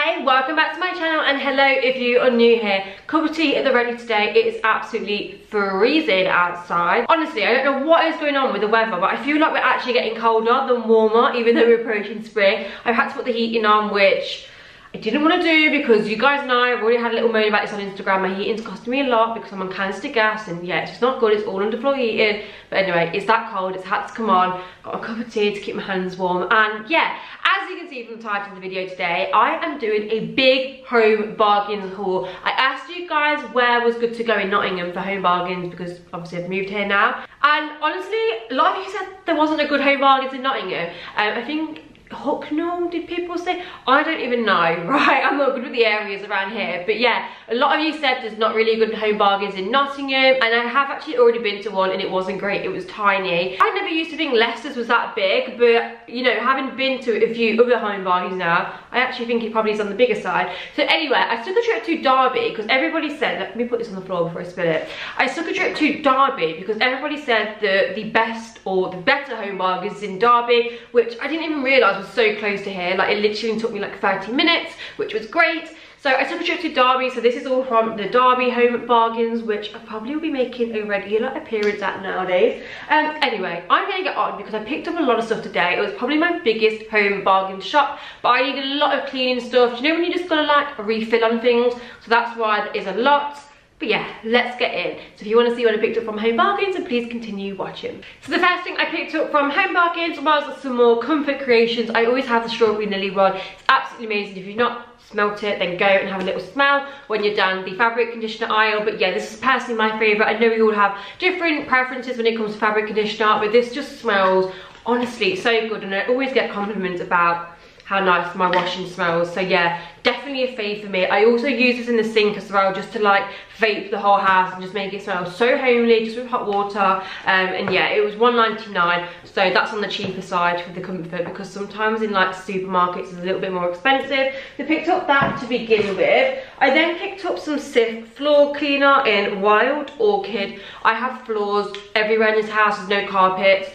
Hey, welcome back to my channel, and hello if you are new here. Cup of tea at the ready today. It is absolutely freezing outside. Honestly, I don't know what is going on with the weather, but I feel like we're actually getting colder than warmer, even though we're approaching spring. I've had to put the heating on, which I didn't want to do because you guys know I've already had a little moan about this on Instagram. My heating's costing me a lot because I'm on canister gas, and yeah, it's just not good. It's all underfloor heating. But anyway, it's that cold. It's had to come on. Got a cup of tea to keep my hands warm. And yeah, as you can see from the title of the video today, I am doing a big home bargains haul. I asked you guys where was good to go in Nottingham for home bargains because obviously I've moved here now. And honestly, a lot of you said there wasn't a good home bargains in Nottingham. I think Hucknall, did people say? I don't even know, right? I'm not good with the areas around here, but yeah, a lot of you said there's not really good home bargains in Nottingham, and I have actually already been to one and it wasn't great. It was tiny. I never used to think Leicester's was that big, but you know, having been to a few other home bargains now, I actually think it probably is on the bigger side. So anyway, I took a trip to Derby because everybody said, let me put this on the floor before I spill it. I took a trip to Derby because everybody said the best or the better home bargains in Derby, which I didn't even realise was so close to here. Like, it literally took me like 30 minutes, which was great. So I took a trip to Derby. So this is all from the Derby home bargains, which I probably will be making a regular appearance at nowadays. Anyway, I'm gonna get on because I picked up a lot of stuff today. It was probably my biggest home bargain shop, but I needed a lot of cleaning stuff. You know when you just gotta like a refill on things? So that's why there is a lot. But yeah, let's get in. So if you want to see what I picked up from Home Bargains, then please continue watching. So the first thing I picked up from Home Bargains was some more comfort creations. I always have the strawberry lily one. It's absolutely amazing. If you've not smelt it, then go and have a little smell when you're down the fabric conditioner aisle. But yeah, this is personally my favourite. I know we all have different preferences when it comes to fabric conditioner, but this just smells, honestly, so good. And I always get compliments about how nice my washing smells. So yeah, definitely a fave for me. I also use this in the sink as well, just to like vape the whole house and just make it smell so homely, just with hot water. And yeah, it was £1.99, so that's on the cheaper side for the comfort, because sometimes in like supermarkets it's a little bit more expensive. So I picked up that to begin with. I then picked up some Synth floor cleaner in Wild Orchid. I have floors everywhere in this house, there's no carpets,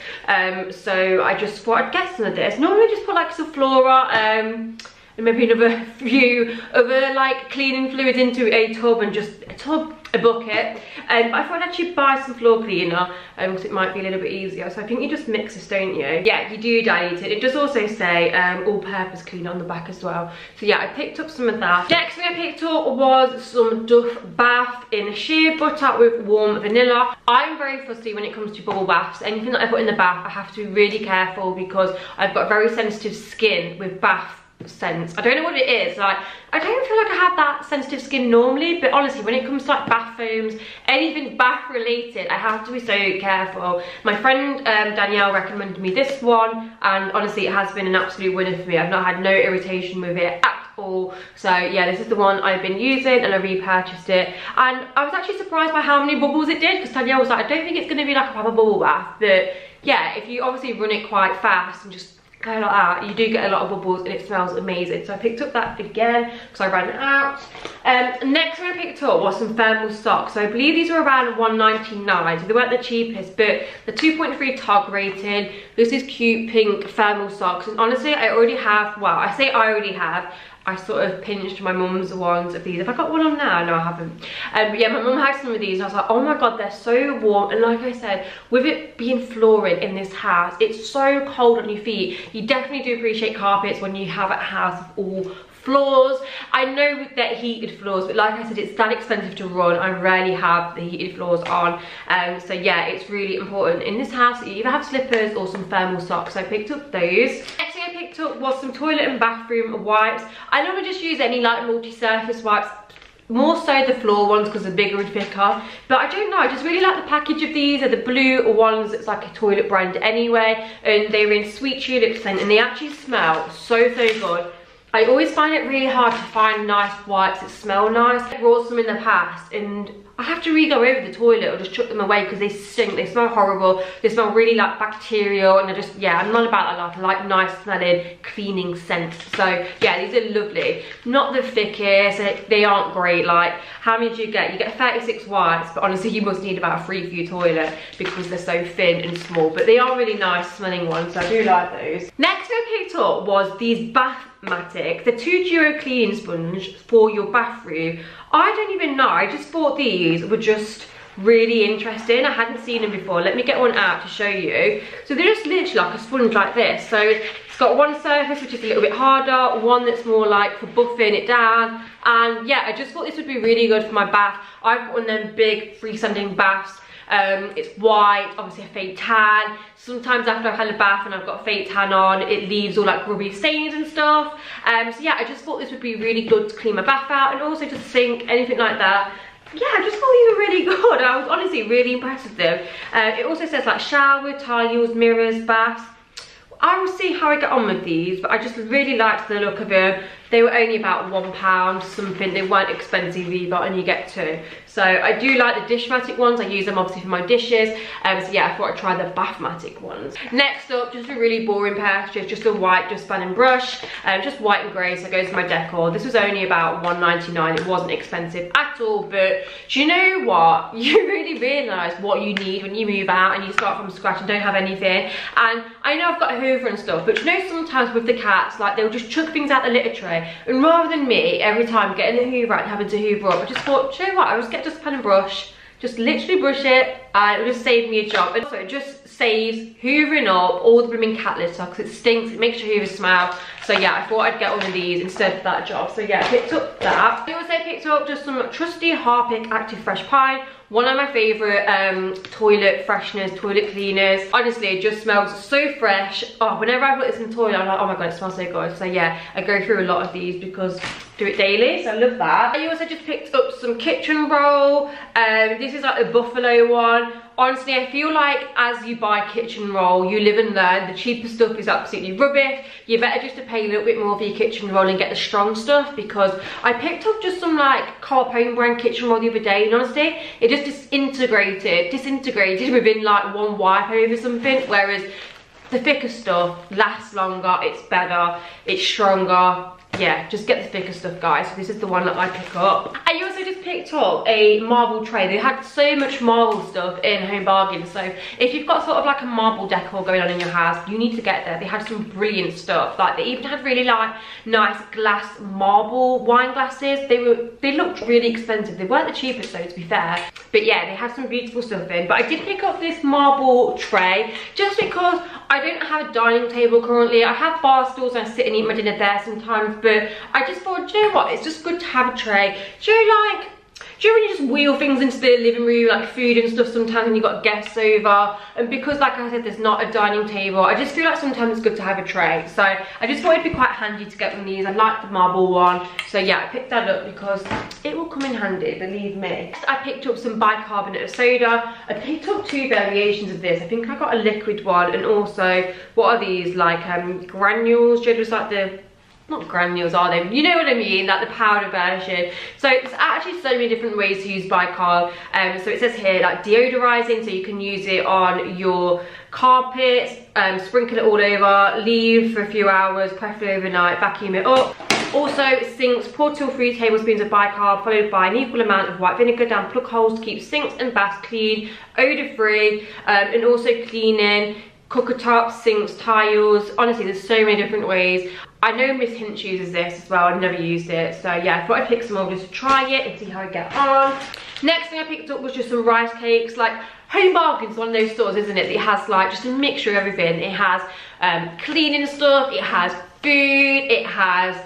so I just thought I'd get some of this. Normally I just put like some Flora and maybe another few other like cleaning fluids into a tub, and just a bucket. But I thought I'd actually buy some floor cleaner because it might be a little bit easier. So I think you just mix this, don't you? Yeah, you do dilute it. It does also say all-purpose cleaner on the back as well. So yeah, I picked up some of that. Next thing I picked up was some Duff bath in shea butter with warm vanilla. I'm very fussy when it comes to bubble baths. Anything that I put in the bath, I have to be really careful because I've got very sensitive skin with bath scents. I don't know what it is. Like, I don't feel like I have that sensitive skin normally, but honestly, when it comes to like bath foams, anything bath related, I have to be so careful. My friend Danielle recommended me this one, and honestly it has been an absolute winner for me. I've not had no irritation with it at all. So yeah, this is the one I've been using, and I repurchased it, and I was actually surprised by how many bubbles it did, because Danielle was like, I don't think it's going to be like a proper bubble bath, but yeah, if you obviously run it quite fast and just go like that, you do get a lot of bubbles and it smells amazing. So I picked up that again because I ran out. Next thing I picked up was some thermal socks. So I believe these were around £1.99, so they weren't the cheapest, but the 2.3 TOG rated. This is cute pink thermal socks, and honestly I already have, well, I say I already have, I sort of pinched my mum's ones of these. Have I got one on now? No, I haven't. But yeah, my mum had some of these and I was like, oh my god, they're so warm. And like I said, with it being flooring in this house, it's so cold on your feet. You definitely do appreciate carpets when you have a house of all floors. I know that heated floors, but like I said, it's that expensive to run. I rarely have the heated floors on. So yeah, it's really important in this house that you either have slippers or some thermal socks. So I picked up those. Next thing I picked up was some toilet and bathroom wipes. I normally just use any like multi-surface wipes, more so the floor ones because they're bigger and thicker, but I don't know, I just really like the package of these. They're the blue ones. It's like a toilet brand anyway, and they're in sweet tulip scent, and they actually smell so good. I always find it really hard to find nice wipes that smell nice. I brought some in the past and I have to re-go over the toilet or just chuck them away because they stink. They smell horrible. They smell really like bacterial, and I just, yeah, I'm not about that life. I like nice smelling, cleaning scent. So yeah, these are lovely. Not the thickest, they aren't great. Like, how many do you get? You get 36 wipes, but honestly you must need about 3 for your toilet because they're so thin and small. But they are really nice smelling ones, so I do like those. Next I picked up was these Bathmatic, the 2 duo cleaning sponge for your bathroom. I don't even know, I just thought these were just really interesting. I hadn't seen them before. Let me get one out to show you. So they're just literally like a sponge like this. So it's got one surface which is a little bit harder, one that's more like for buffing it down, and yeah, I just thought this would be really good for my bath. I've got one of them big freestanding baths. It's white, obviously a fake tan. Sometimes after I've had a bath and I've got a fake tan on, it leaves all like grubby stains and stuff. So yeah, I just thought this would be really good to clean my bath out and also to sink, anything like that. Yeah, I just thought these were really good. I was honestly really impressed with them. It also says like shower, tiles, mirrors, baths. I will see how I get on with these, but I just really liked the look of them. They were only about £1 something. They weren't expensive either, and you get 2. So I do like the Dishmatic ones. I use them obviously for my dishes. So yeah, I thought I'd try the Bathmatic ones. Next up, just a really boring pair, just a white dustpan and brush. Just white and grey, so it goes to my decor. This was only about £1.99. It wasn't expensive at all, but do you know what? You really realise what you need when you move out and you start from scratch and don't have anything. And I know I've got a Hoover and stuff, but you know sometimes with the cats, like they'll just chuck things out the litter tray. And rather than me every time getting the Hoover out and having to Hoover up, I just thought, you know what, I'll just get just a pen and brush, just literally brush it, and it'll just save me a job. And also it just saves hoovering up all the blooming cat litter because it stinks, it makes your Hoover smell. So yeah, I thought I'd get one of these instead of that job. So yeah, I picked up that. I also picked up just some trusty Harpic Active Fresh Pine. One of my favourite toilet fresheners, toilet cleaners. Honestly, it just smells so fresh. Oh, whenever I put this in the toilet, I'm like, oh my god, it smells so good. So yeah, I go through a lot of these because I do it daily, so I love that. I also just picked up some kitchen roll. This is like the buffalo one. Honestly, I feel like as you buy kitchen roll, you live and learn. The cheaper stuff is absolutely rubbish. You're better just to pay a little bit more for your kitchen roll and get the strong stuff, because I picked up just some like Carpone brand kitchen roll the other day, and honestly, it just disintegrated within like one wipe over something, whereas the thicker stuff lasts longer, it's better, it's stronger. Yeah, just get the thicker stuff, guys. So this is the one that I pick up. I also just picked up a marble tray. They had so much marble stuff in Home Bargains, so if you've got sort of like a marble decor going on in your house, you need to get there. They had some brilliant stuff. Like they even had really like nice glass marble wine glasses. They looked really expensive. They weren't the cheapest though, to be fair, but yeah, they had some beautiful stuff in. But I did pick up this marble tray just because I don't have a dining table currently. I have bar stools and I sit and eat my dinner there sometimes, but I just thought, do you know what, it's just good to have a tray. Do you know when you just wheel things into the living room, like food and stuff sometimes when you've got guests over, and because like I said, there's not a dining table, I just feel like sometimes it's good to have a tray. So I just thought it'd be quite handy to get one of these. I like the marble one, so yeah, I picked that up because it will come in handy, believe me. Next, I picked up some bicarbonate of soda. I picked up 2 variations of this. I think I got a liquid one, and also, what are these, like granules, just like the, not granules are they, you know what I mean, like the powder version. So there's actually so many different ways to use bicarb. So it says here like deodorizing, so you can use it on your carpets, sprinkle it all over, leave for a few hours, preferably overnight, vacuum it up. Also sinks, pour 2 or 3 tablespoons of bicarb followed by an equal amount of white vinegar down plug holes to keep sinks and baths clean, odor free, and also cleaning cooker tops, sinks, tiles. Honestly, there's so many different ways. I know Miss Hinch uses this as well. I've never used it, so yeah, I thought I'd pick some up just to try it and see how I get on. Next thing I picked up was just some rice cakes. Like Home Bargains, one of those stores, isn't it? It has like just a mixture of everything. It has cleaning stuff, it has food, it has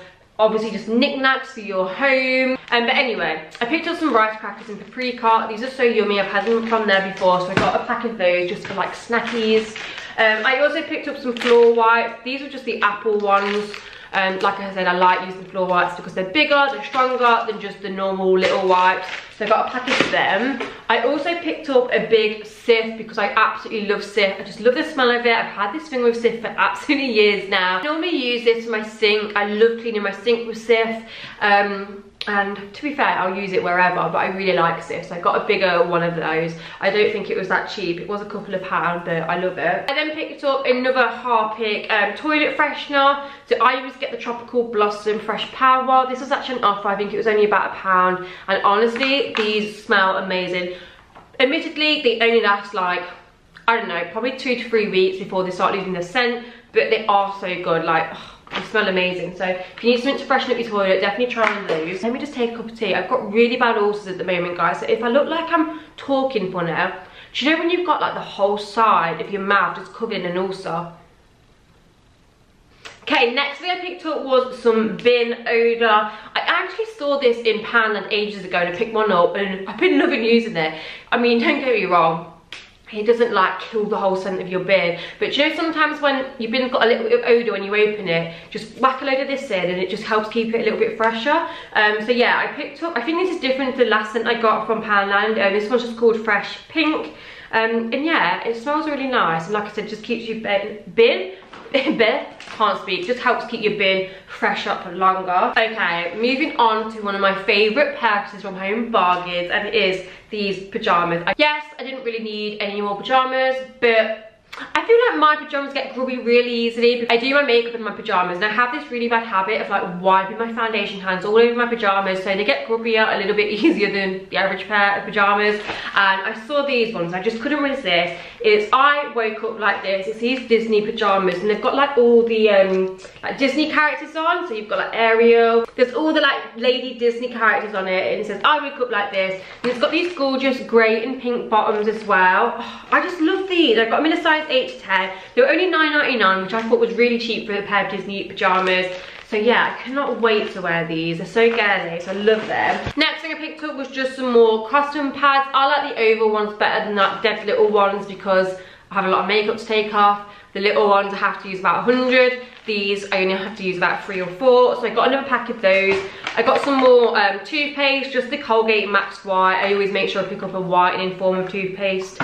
obviously just knickknacks for your home. But anyway, I picked up some rice crackers and paprika. These are so yummy. I've had them from there before, so I got a pack of those just for like snackies. I also picked up some floor wipes. These were just the apple ones. Like I said, I like using floor wipes because they're bigger, they're stronger than just the normal little wipes. So I got a package of them. I also picked up a big Synth because I absolutely love Synth. I just love the smell of it. I've had this thing with Synth for absolutely years now. I normally use this for my sink. I love cleaning my sink with Synth. and to be fair, I'll use it wherever, but I really like this. I got a bigger one of those. I don't think it was that cheap. It was a couple of pounds, but I love it. I then picked up another Harpic toilet freshener. So I always get the Tropical Blossom Fresh Power. This was actually an offer. I think it was only about £1, and honestly, these smell amazing. Admittedly, they only last like, I don't know, probably 2 to 3 weeks before they start losing their scent, but they are so good. Like, they smell amazing. So if you need something to freshen up your toilet, definitely try on those. Let me just take a cup of tea. I've got really bad ulcers at the moment, guys, so if I look like I'm talking funny, do you know when you've got like the whole side of your mouth just covered in an ulcer? Okay, next thing I picked up was some bin odour. I actually saw this in Poundland ages ago and I picked one up and I've been loving using it. I mean, don't get me wrong, it doesn't like kill the whole scent of your bin, but you know, sometimes when your bin's got a little bit of odour when you open it, just whack a load of this in and it just helps keep it a little bit fresher. So yeah, I picked up, I think this is different to the last scent I got from Poundland. This one's just called Fresh Pink. And yeah, it smells really nice, and like I said, just keeps your bin can't speak, just helps keep your bin fresh up for longer. Okay, moving on to one of my favourite purchases from Home Bargains, and it is these pajamas. Yes, I didn't really need any more pajamas, but I feel like my pajamas get grubby really easily. I do my makeup in my pajamas, and I have this really bad habit of like wiping my foundation hands all over my pajamas, so they get grubbier a little bit easier than the average pair of pajamas. And I saw these ones, I just couldn't resist. I woke up like this. It's these Disney pajamas, and they've got like all the like Disney characters on. So you've got like Ariel, there's all the like Lady Disney characters on it, and it says I woke up like this. And it's got these gorgeous grey and pink bottoms as well. Oh, I just love these. I got them in a size 8 to 10. They were only £9.99, which I thought was really cheap for a pair of Disney pajamas. So yeah, I cannot wait to wear these. They're so girly, so I love them. Next thing I picked up was just some more cotton pads. I like the oval ones better than that dead little ones because I have a lot of makeup to take off. The little ones I have to use about 100. These I only have to use about 3 or 4. So I got another pack of those. I got some more toothpaste, just the Colgate Max White. I always make sure I pick up a whitening form of toothpaste.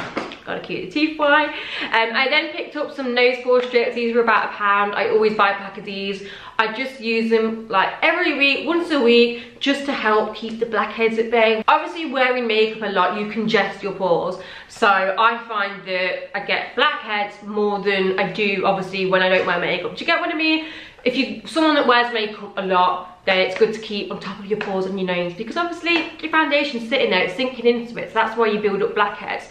Gotta keep the teeth white. I then picked up some nose pore strips. These were about £1. I always buy a pack of these. I just use them like every week, once a week, just to help keep the blackheads at bay. Obviously, wearing makeup a lot, you congest your pores. So I find that I get blackheads more than I do, obviously, when I don't wear makeup. Do you get what I mean? If you're someone that wears makeup a lot, then it's good to keep on top of your pores and your nose, because obviously your foundation's sitting there, it's sinking into it, so that's why you build up blackheads.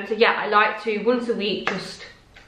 So yeah, I like to once a week just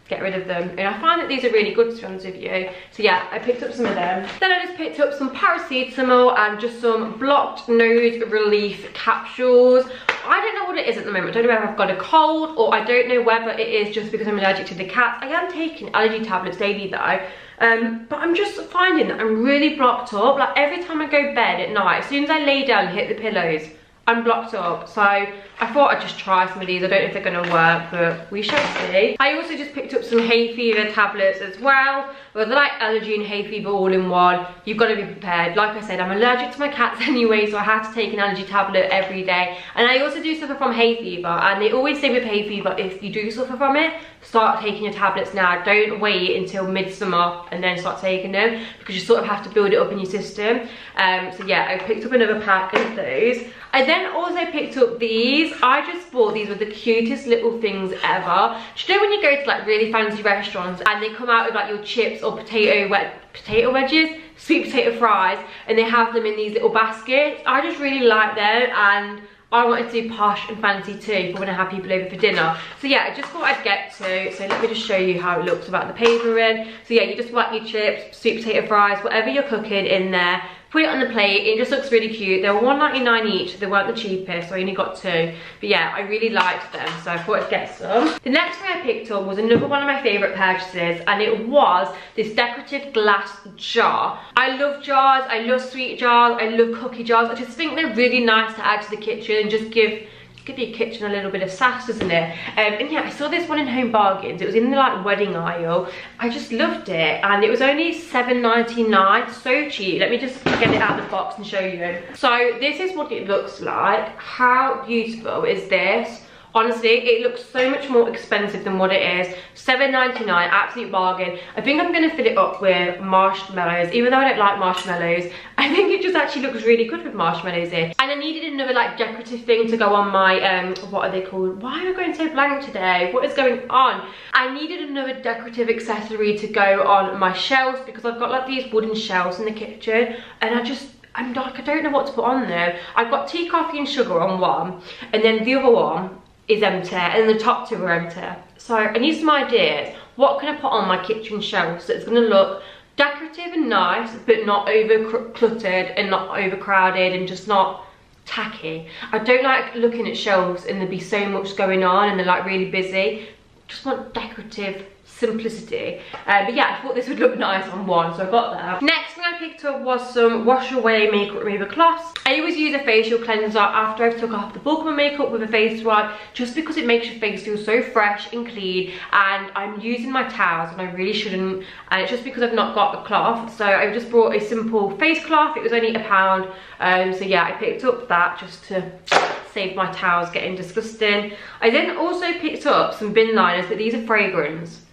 get rid of them, and I find that these are really good, to be honest with you. So yeah, I picked up some of them. Then I just picked up some Paracetamol and just some blocked nose relief capsules. I don't know what it is at the moment. I don't know whether I've got a cold, or I don't know whether it is just because I'm allergic to the cats. I am taking allergy tablets daily though. But I'm just finding that I'm really blocked up. Like every time I go to bed at night, as soon as I lay down and hit the pillows, I'm blocked up. So I thought I'd just try some of these. I don't know if they're gonna work, but we shall see. I also just picked up some hay fever tablets as well. Well, they're like allergy and hay fever all in one. You've got to be prepared. Like I said, I'm allergic to my cats anyway, so I have to take an allergy tablet every day. And I also do suffer from hay fever, and they always say with hay fever, if you do suffer from it, start taking your tablets now. Don't wait until midsummer and then start taking them, because you sort of have to build it up in your system. So yeah, I picked up another pack of those. I then also picked up these. I just thought these were the cutest little things ever. Do you know when you go to like really fancy restaurants and they come out with like your chips or potato wedges, sweet potato fries, and they have them in these little baskets? I just really like them, and I wanted to do posh and fancy too for when I have people over for dinner. So yeah, I just thought I'd get to. So let me just show you how it looks without the paper in. So yeah, you just whack your chips, sweet potato fries, whatever you're cooking in there. Put it on the plate. It just looks really cute. They were £1.99 each. They weren't the cheapest, so I only got 2. But yeah, I really liked them, so I thought I'd get some. The next thing I picked up was another one of my favourite purchases, and it was this decorative glass jar. I love jars. I love sweet jars. I love cookie jars. I just think they're really nice to add to the kitchen and just give your kitchen a little bit of sass, doesn't it? And yeah, I saw this one in Home Bargains. It was in the like wedding aisle. I just loved it, and it was only £7.99. So cheap. Let me just get it out of the box and show you. So this is what it looks like. How beautiful is this? Honestly, it looks so much more expensive than what it is. $7.99, absolute bargain. I think I'm going to fill it up with marshmallows. Even though I don't like marshmallows, I think it just actually looks really good with marshmallows in. And I needed another like decorative thing to go on my, what are they called? Why am I going so blank today? What is going on? I needed another decorative accessory to go on my shelves because I've got like these wooden shelves in the kitchen, and I'm like, I don't know what to put on there. I've got tea, coffee and sugar on one, and then the other one is empty, and the top two are empty. So I need some ideas. What can I put on my kitchen shelves that's going to look decorative and nice, but not over cluttered and not overcrowded and just not tacky. I don't like looking at shelves and there be so much going on and they're like really busy. Just want decorative simplicity. But yeah, I thought this would look nice on one, so I got that. Next thing I picked up was some wash away makeup remover cloths. I always use a facial cleanser after I've took off the bulk of my makeup with a face wipe, just because it makes your face feel so fresh and clean. And I'm using my towels and I really shouldn't, and it's just because I've not got a cloth. So I just brought a simple face cloth. It was only £1. So yeah, I picked up that just to save my towels getting disgusting. I then also picked up some bin liners, but these are fragrance.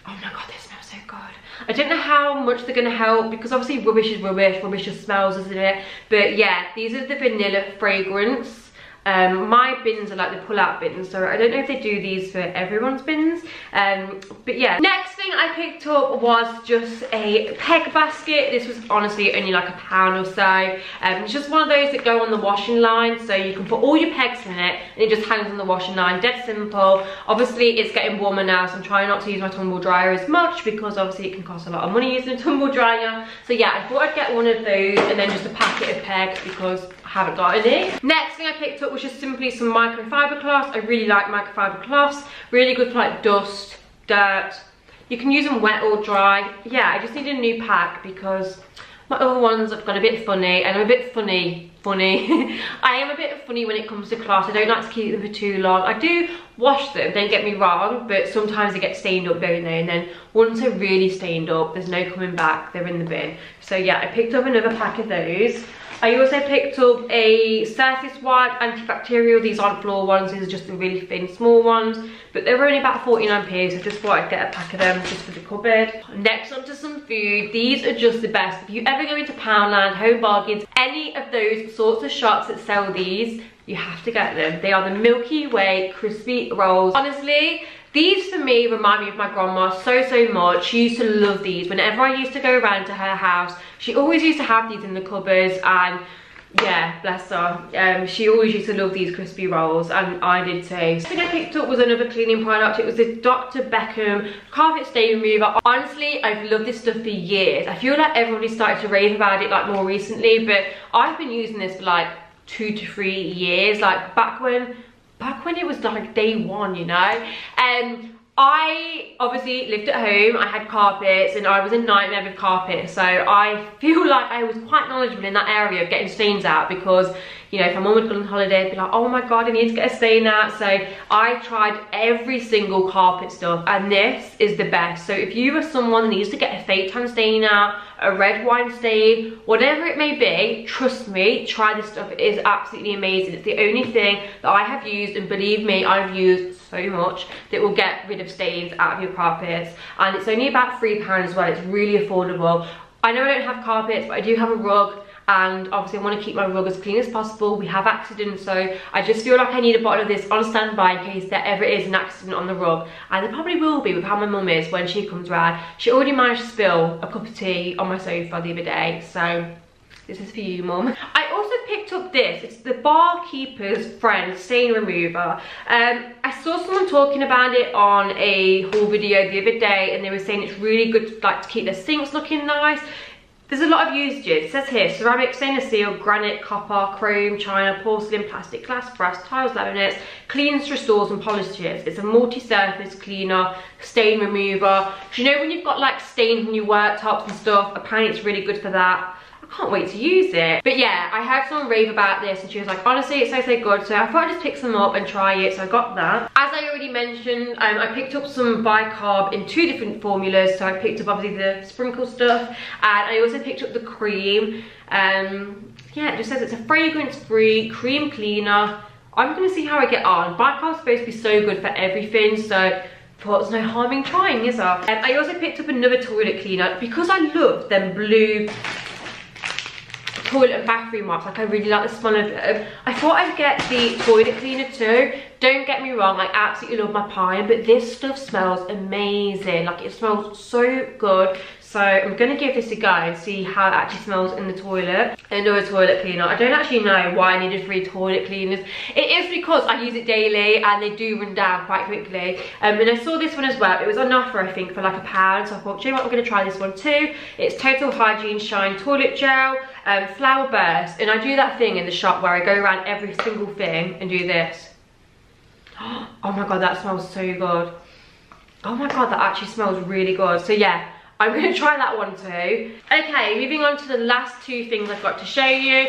Oh my god, they smell so good. I don't know how much they're going to help because obviously rubbish is rubbish, rubbish just smells, isn't it? But yeah, these are the vanilla fragrance. My bins are like the pull-out bins, so I don't know if they do these for everyone's bins. But yeah, next thing I picked up was just a peg basket. This was honestly only like £1 or so. It's just one of those that go on the washing line, so you can put all your pegs in it and it just hangs on the washing line. Dead simple. Obviously it's getting warmer now, so I'm trying not to use my tumble dryer as much because obviously it can cost a lot of money using a tumble dryer. So yeah, I thought I'd get one of those and then just a packet of pegs because I haven't got any. Next thing I picked up was just simply some microfiber cloths. I really like microfiber cloths. Really good for like dust, dirt. You can use them wet or dry. Yeah, I just need a new pack because my other ones have got a bit funny, and I'm a bit funny. I am a bit funny when it comes to cloths. I don't like to keep them for too long. I do wash them, don't get me wrong, but sometimes they get stained up, don't they? And then once they're really stained up, there's no coming back. They're in the bin. So yeah, I picked up another pack of those. I also picked up a surface wipe antibacterial. These aren't floor ones, these are just the really thin small ones, but they were only about 49p, so I just thought I'd get a pack of them just for the cupboard. Next on to some food. These are just the best. If you ever go into Poundland, Home Bargains, any of those sorts of shops that sell these, you have to get them. They are the Milky Way crispy rolls. Honestly, these for me remind me of my grandma so much. She used to love these. Whenever I used to go around to her house, she always used to have these in the cupboards, and yeah, bless her. She always used to love these crispy rolls, and I did too. The thing I picked up was another cleaning product. It was this Dr. Beckham carpet stain remover. Honestly, I've loved this stuff for years. I feel like everybody started to rave about it like more recently, but I've been using this for like 2 to 3 years, like back when it was like day one, you know. I obviously lived at home, I had carpets, and I was a nightmare with carpets, so I feel like I was quite knowledgeable in that area of getting stains out, because you know, if my mum would go on holiday, I'd be like, oh my god, I need to get a stain out. So I tried every single carpet stuff, and this is the best. So if you are someone that needs to get a fake tan stain out, a red wine stain, whatever it may be, trust me, try this stuff. It is absolutely amazing. It's the only thing that I have used, and believe me, I've used so much, that will get rid of stains out of your carpets. And it's only about £3 as well. It's really affordable. I know I don't have carpets, but I do have a rug, and obviously I want to keep my rug as clean as possible. We have accidents, so I just feel like I need a bottle of this on standby in case there ever is an accident on the rug, and there probably will be with how my mum is when she comes round. She already managed to spill a cup of tea on my sofa the other day, so this is for you, mum. I also picked up this. It's the Barkeeper's Friend Stain Remover. I saw someone talking about it on a haul video the other day, and they were saying it's really good to keep their sinks looking nice. There's a lot of usages. It says here, ceramic, stainless steel, granite, copper, chrome, china, porcelain, plastic, glass, brass, tiles, laminates, cleans, restores and polishes. It's a multi-surface cleaner, stain remover. Do you know when you've got like stains on your worktops and stuff? Apparently it's really good for that. I can't wait to use it. But yeah, I heard someone rave about this, and she was like, honestly, it's so good. So I thought I'd just pick some up and try it, so I got that. As I already mentioned, I picked up some bicarb in 2 different formulas. So I picked up obviously the sprinkle stuff, and I also picked up the cream. Yeah, it just says it's a fragrance-free cream cleaner. I'm gonna see how I get on. Bicarb's supposed to be so good for everything, so thought there's no harm in trying, is there? I also picked up another toilet cleaner because I love them blue toilet and bathroom wipes. Like, I really like the smell of them. I thought I'd get the toilet cleaner too. Don't get me wrong, I absolutely love my pine, but this stuff smells amazing. Like, it smells so good. So I'm gonna give this a go and see how it actually smells in the toilet. Another toilet cleaner. I don't actually know why I needed 3 toilet cleaners. It is because I use it daily and they do run down quite quickly. And I saw this one as well. It was on offer, I think, for like £1. So I thought, do you know what, I'm gonna try this one too. It's Total Hygiene Shine Toilet Gel, Flower Burst. And I do that thing in the shop where I go around every single thing and do this. Oh my God, that smells so good. Oh my God, that actually smells really good. So yeah, I'm going to try that one too. Okay, moving on to the last 2 things I've got to show you.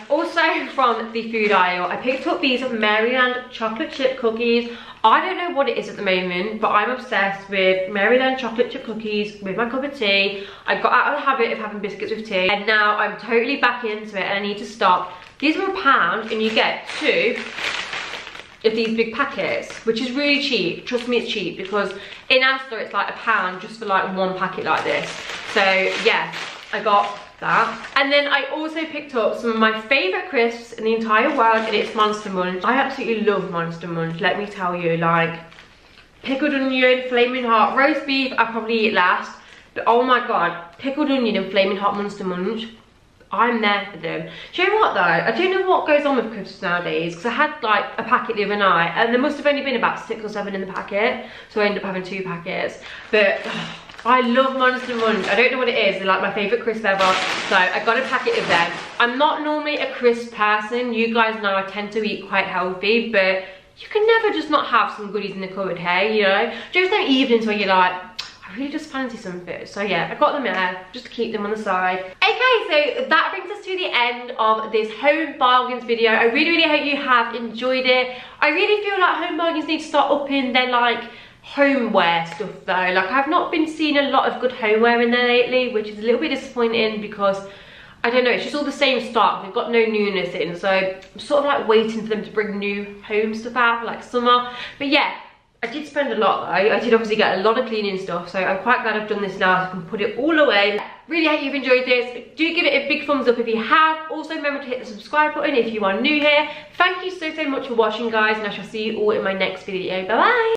Also from the food aisle, I picked up these Maryland chocolate chip cookies. I don't know what it is at the moment, but I'm obsessed with Maryland chocolate chip cookies with my cup of tea. I got out of the habit of having biscuits with tea, and now I'm totally back into it and I need to stop. These are £1 and you get 2 of these big packets, which is really cheap. Trust me, it's cheap, because in Asda it's like £1 just for like 1 packet like this. So yeah, I got that. And then I also picked up some of my favourite crisps in the entire world, and it's Monster Munch. I absolutely love Monster Munch, let me tell you. Like, pickled onion, flaming hot, roast beef I probably eat last, but oh my God, pickled onion and flaming hot Monster Munch, I'm there for them. Do you know what though? I don't know what goes on with crisps nowadays, because I had like a packet the other night and there must have only been about 6 or 7 in the packet, so I ended up having 2 packets. But I love Monster Munch. I don't know what it is. They're like my favourite crisp ever, so I got a packet of them. I'm not normally a crisp person. You guys know I tend to eat quite healthy, but you can never just not have some goodies in the cupboard, hey, you know? There's no evenings where you're like, I really just fancy something. So yeah, I got them there just to keep them on the side. Okay, so that brings us to the end of this home bargains video. I really hope you have enjoyed it. I really feel like home bargains need to start upping their like homeware stuff though. Like, I've not been seeing a lot of good homeware in there lately, which is a little bit disappointing, because I don't know, it's just all the same stock. They've got no newness in, so I'm sort of like waiting for them to bring new home stuff out for like summer. But yeah, I did spend a lot though. I did obviously get a lot of cleaning stuff, so I'm quite glad I've done this now so I can put it all away. Really hope you've enjoyed this. Do give it a big thumbs up if you have. Also remember to hit the subscribe button if you are new here. Thank you so much for watching, guys, and I shall see you all in my next video. Bye bye.